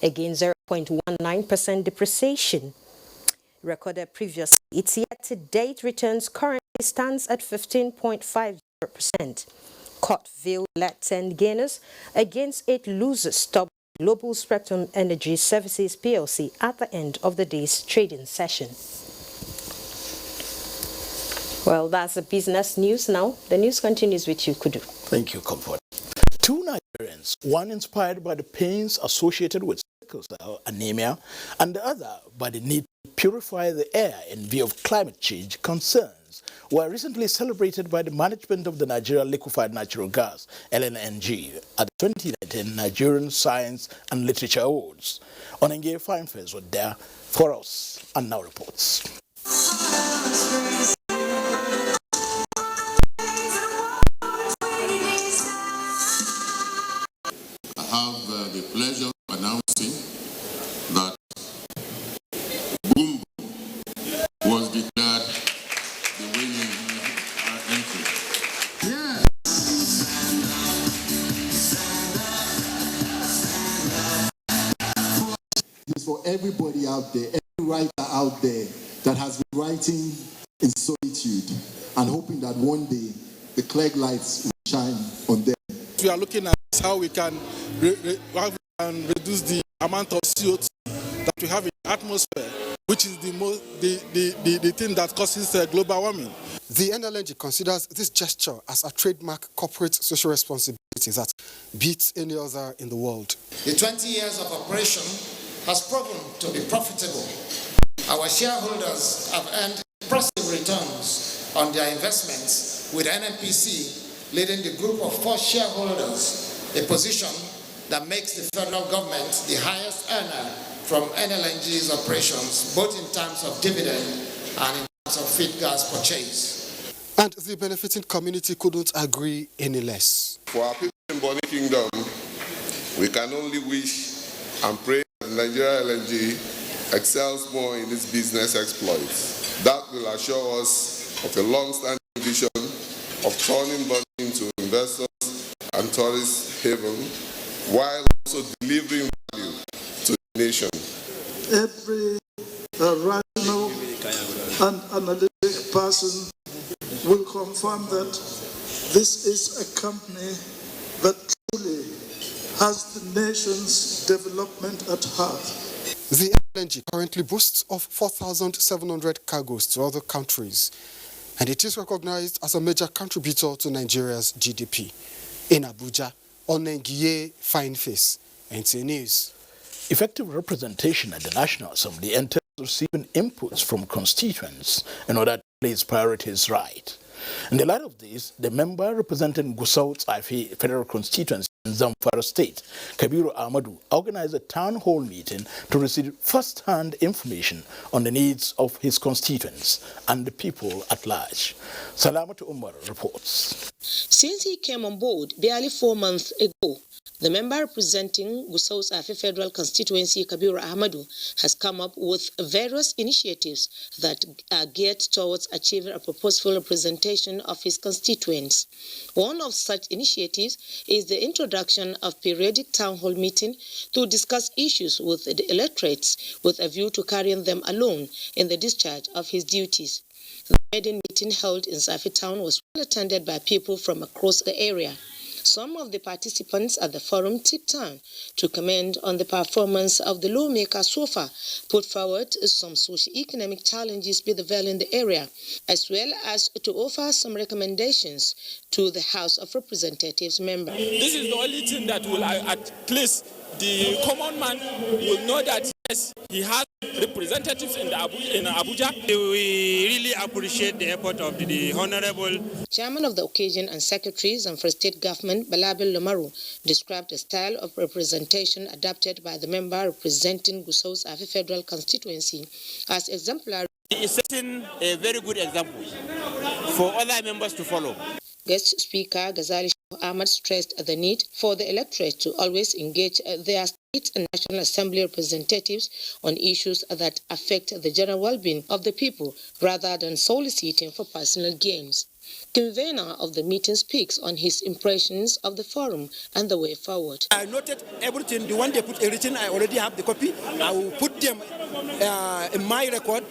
against 0.19% depreciation recorded previously. Its year-to-date returns currently stands at 15.50%. Courtville led 10 gainers against 8 losers, stopped Global Spectrum Energy Services PLC at the end of the day's trading session. Well, that's the business news now. The news continues with you, Kudu. Thank you, Comfort. 2 Nigerians, one inspired by the pains associated with sickle cell anemia, and the other by the need to purify the air in view of climate change concerns, were recently celebrated by the management of the Nigeria Liquefied Natural Gas, LNNG, at the 2019 Nigerian Science and Literature Awards. Onenge Finefairs were there for us and now reports. I have the pleasure of announcing that Boom was declared the winning entry. Yes. It's for everybody out there, every writer out there that has been writing in solitude and hoping that one day the Clegg lights will shine on them. We are looking at how we can reduce the amount of CO2 that we have in the atmosphere, which is the thing that causes global warming. The NLNG considers this gesture as a trademark corporate social responsibility that beats any other in the world. The 20 years of operation has proven to be profitable. Our shareholders have earned impressive returns on their investments, with NNPC leading the group of 4 shareholders, a position that makes the federal government the highest earner from NLNG's operations, both in terms of dividend and in terms of feed gas purchase. And the benefiting community couldn't agree any less. For our people in Bonny Kingdom, we can only wish and pray that Nigeria LNG excels more in its business exploits. That will assure us of a long-standing vision of turning Bonny into investors and tourist haven, while also delivering value to the nation. Every rational and analytic person will confirm that this is a company that truly has the nation's development at heart. The LNG currently boasts of 4,700 cargoes to other countries, and it is recognized as a major contributor to Nigeria's GDP. In Abuja, Onengiye Fineface, NTA News. Effective representation at the National Assembly entails receiving inputs from constituents in order to place priorities right. In the light of this, the member representing Gusau Tsafi Federal Constituency in Zamfara State, Kabiru Ahmadu, organized a town hall meeting to receive first-hand information on the needs of his constituents and the people at large. Salamatu Umar reports. Since he came on board barely 4 months ago, the member representing Gusau Tsafi Federal Constituency, Kabiru Ahmadu, has come up with various initiatives that are geared towards achieving a purposeful representation of his constituents. One of such initiatives is the introduction of periodic town hall meeting to discuss issues with the electorates with a view to carrying them along in the discharge of his duties. The maiden meeting held in Tsafi town was well attended by people from across the area. Some of the participants at the forum took time to comment on the performance of the lawmaker so far, put forward some socio-economic challenges prevailing in the area, as well as to offer some recommendations to the House of Representatives member. This is the only thing that will at least the common man will know that yes, he has representatives in Abuja. We really appreciate the effort of the Honorable Chairman of the occasion and Secretary for State Government, Balabil Lomaru, described a style of representation adopted by the member representing Gusau Tsafi Federal Constituency as exemplary. He is setting a very good example for other members to follow. Guest Speaker Ghazali Ahmad stressed the need for the electorate to always engage their state and National Assembly representatives on issues that affect the general well-being of the people rather than soliciting for personal gains. Convener of the meeting speaks on his impressions of the forum and the way forward. I noted everything. The one they put everything, I already have the copy. I will put them in my record.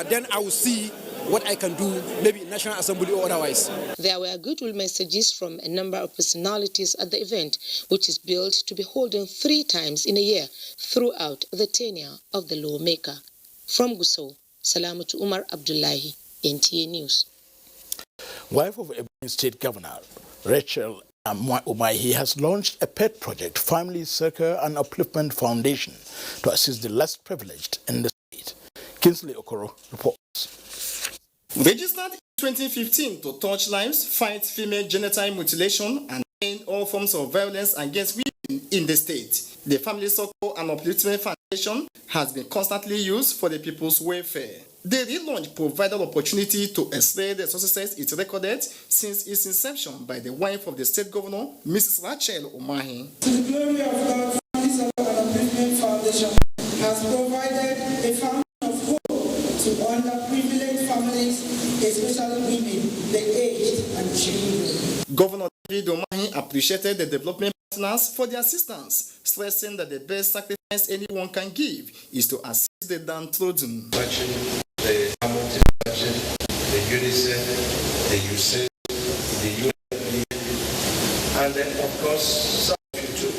Then I will see what I can do, maybe in National Assembly or otherwise. There were goodwill messages from a number of personalities at the event, which is billed to be holding 3 times in a year throughout the tenure of the lawmaker. From Gusau, Salamatu Umar Abdullahi, NTA News. Wife of Ebonyi State Governor Rachel Umahi has launched a pet project, Family Circle and Upliftment Foundation, to assist the less privileged in the state. Kinsley Okoro reports. Registered in 2015 to touch lives, fight female genital mutilation, and end all forms of violence against women in the state, the Family Circle and Upliftment Foundation has been constantly used for the people's welfare. The relaunch provided opportunity to explore the successes it recorded since its inception by the wife of the state governor, Mrs. Rachel Umahi. To the glory of God, Family Circle and Upliftment Foundation has provided a fountain of hope to underprivileged families, especially women, the aged, and children. Governor David Umahi appreciated the development partners for their assistance, stressing that the best sacrifice anyone can give is to assist the downtrodden. The Hamilton budget, the UNICEF, the USAID, the UNDP, and then of course some of you too.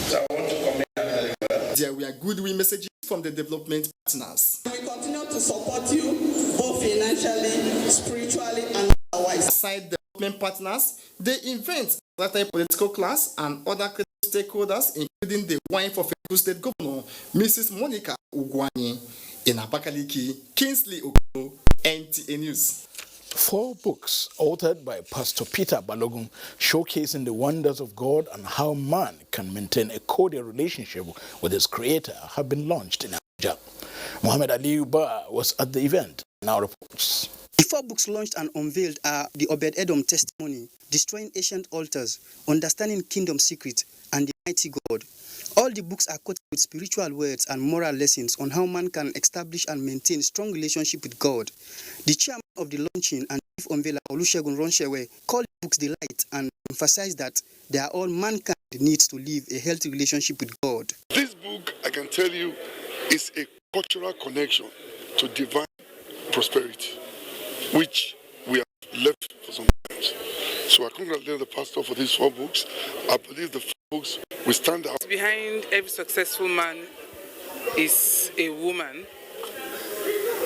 So I want to comment America. There were goodwill messages from the development partners. We continue to support you both financially, spiritually, and otherwise. Aside development partners, the event attracted political class and other critical stakeholders, including the wife of a state governor, Mrs. Monica Ugwani. In Abakaliki, Kinsley Okoro, NTA News. 4 books authored by Pastor Peter Balogun showcasing the wonders of God and how man can maintain a cordial relationship with his creator have been launched in Abuja. Muhammad Ali Uba was at the event. Now reports. The 4 books launched and unveiled are The Obed-Edom Testimony, Destroying Ancient Altars, Understanding Kingdom Secret, and The Mighty God. All the books are quoted with spiritual words and moral lessons on how man can establish and maintain strong relationship with God. The chairman of the launching and chief unveiler, Olusegun Ronshewe, called the books the light and emphasized that they are all mankind needs to live a healthy relationship with God. This book, I can tell you, is a cultural connection to divine prosperity, which we have left for some times. So I congratulate the pastor for these 4 books. I believe the 4 books will stand out. Behind every successful man is a woman.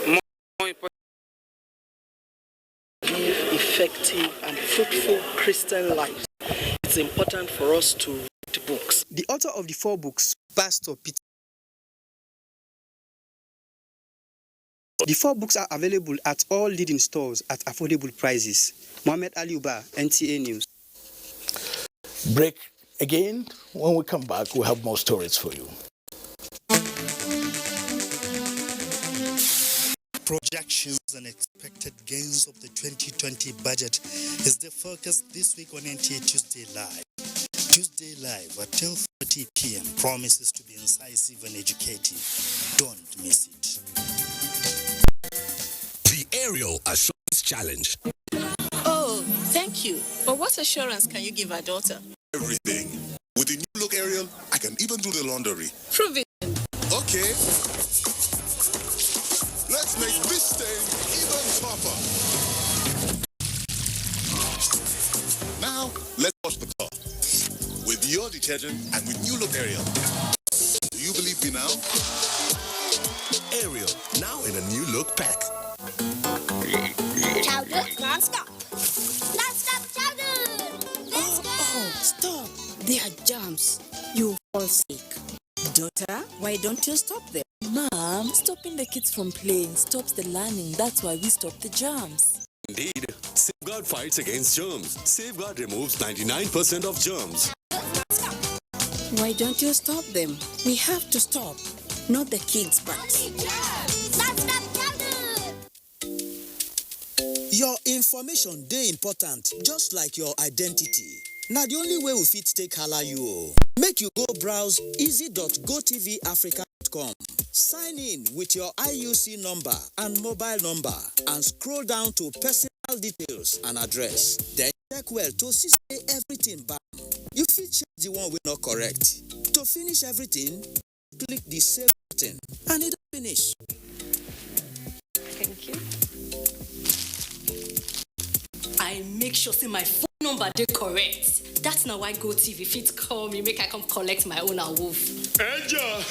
More important, live effective and fruitful Christian life. It's important for us to read books. The author of the 4 books, Pastor Peter. The 4 books are available at all leading stores at affordable prices. Mohammed Ali Uba, NTA News. Break again. When we come back, we'll have more stories for you. Projections and expected gains of the 2020 budget is the focus this week on NTA Tuesday Live. Tuesday Live at 10:30 p.m. promises to be incisive and educative. Don't miss it. The Aerial Assurance Challenge. Oh, thank you. But what assurance can you give our daughter? Everything. With the new look Aerial, I can even do the laundry. Prove it. Okay. Let's make this stain even tougher. Now, let's wash the car. With your detergent and with new look Aerial. Do you believe me now? Aerial, now in a new look pack. Childhood non-stop. Non-stop childhood. Let's go. Oh, stop. They are germs. You fall sick. Daughter, why don't you stop them? Mom, stopping the kids from playing stops the learning. That's why we stop the germs. Indeed, Safeguard fights against germs. Safeguard removes 99% of germs. Why don't you stop them? We have to stop. Not the kids, but... Your information dey important, just like your identity. Now the only way we fit take hala you. Make you go browse easy.gotvafrica.com. Sign in with your IUC number and mobile number and scroll down to personal personal details and address. Then check well to see say everything bam. You fit check the one wey not correct. To finish everything, click the save button and it finish. Thank you. I make sure say my phone number dey correct. That's now why GoTV fit call me make I come collect my own awoof. Angel,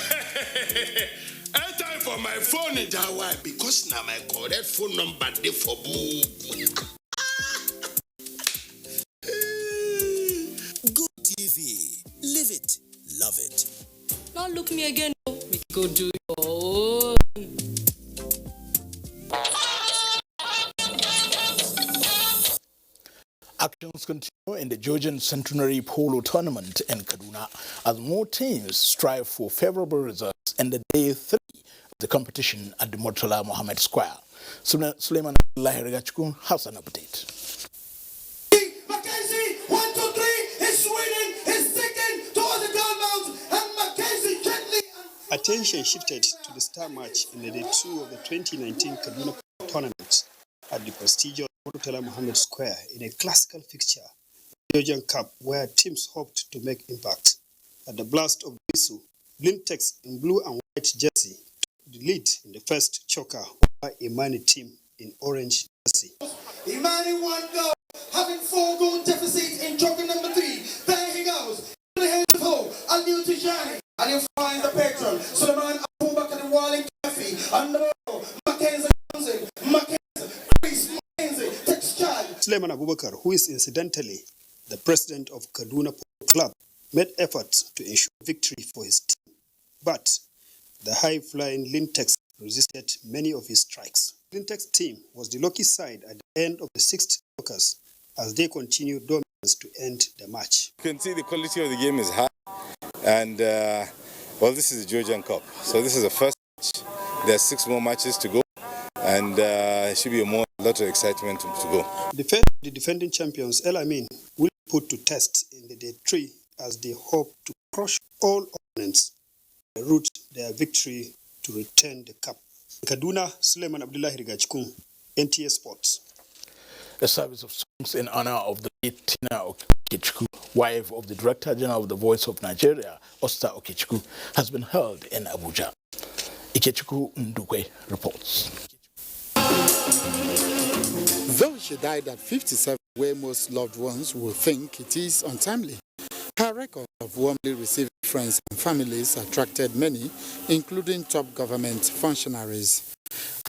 time for my phone in Hawaii because now my correct phone number dey for book. GoTV, live it, love it. Now look me again, we go do your own. Actions continue in the Georgian Centenary Polo Tournament in Kaduna as more teams strive for favorable results in the day 3 of the competition at the Murtala Mohammed Square. Suleiman Lahirigachku has an update. Mackenzie, 1, 2, 3, is winning, is taken towards the goal mount, and Mackenzie gently. Attention shifted to the star match in the day 2 of the 2019 Kaduna Polo Tournament at the prestigious Murtala Mohammed Square in a classical fixture, the Georgian Cup, where teams hoped to make impact. At the blast of whistle, Lintex in blue and white jersey took the lead in the first choker over Imani team in orange jersey. Imani 1 goal, having 4 goal deficit in choker number 3. There he goes, in the hands of Ho, Aliu Tijani, and he'll find the patron, Suleiman Abubakar the Wali Kafi, and the Mackenzie Johnson, Mackenzie, Chris Mackenzie takes charge. Suleiman Abubakar, who is incidentally the president of Kaduna Polo Club, made efforts to ensure victory for his team. But the high-flying Lintex resisted many of his strikes. Lintex team was the lucky side at the end of the 6th chokers as they continued dominance to end the match. You can see the quality of the game is high, and well, this is the Georgian Cup, so this is the first match. There are 6 more matches to go, and it should be a lot of excitement to go. The defending champions, El Amin, will be put to test in the day 3 as they hope to crush all opponents and root their victory to return the cup. Kaduna, Suleiman Abdullahi Rigachkun, NTA Sports. A service of songs in honor of the late Tina Okechukwu, wife of the Director General of the Voice of Nigeria, Osta Okechukwu, has been held in Abuja. Ikechukwu Ndukwe reports. Though she died at 57, where most loved ones will think it is untimely, her record of warmly receiving friends and families attracted many, including top government functionaries.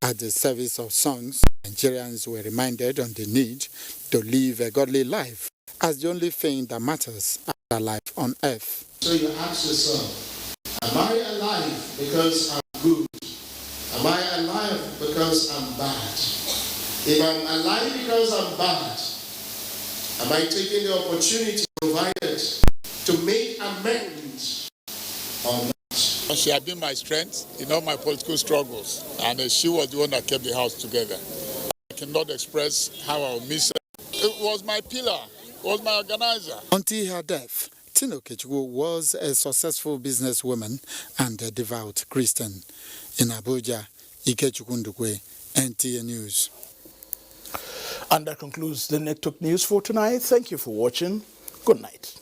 At the service of songs, Nigerians were reminded on the need to live a godly life as the only thing that matters after life on earth. So you ask yourself, am I alive because I'm good? Am I alive because I'm bad? If I'm alive because I'm bad, am I taking the opportunity provided to make amends or not? She had been my strength in all my political struggles, and she was the one that kept the house together. I cannot express how I miss her. It was my pillar, it was my organizer. Until her death, Tina Okechukwu was a successful businesswoman and a devout Christian. In Abuja, Ikechukwu Ndukwe, NTA News. And that concludes the Network News for tonight. Thank you for watching. Good night.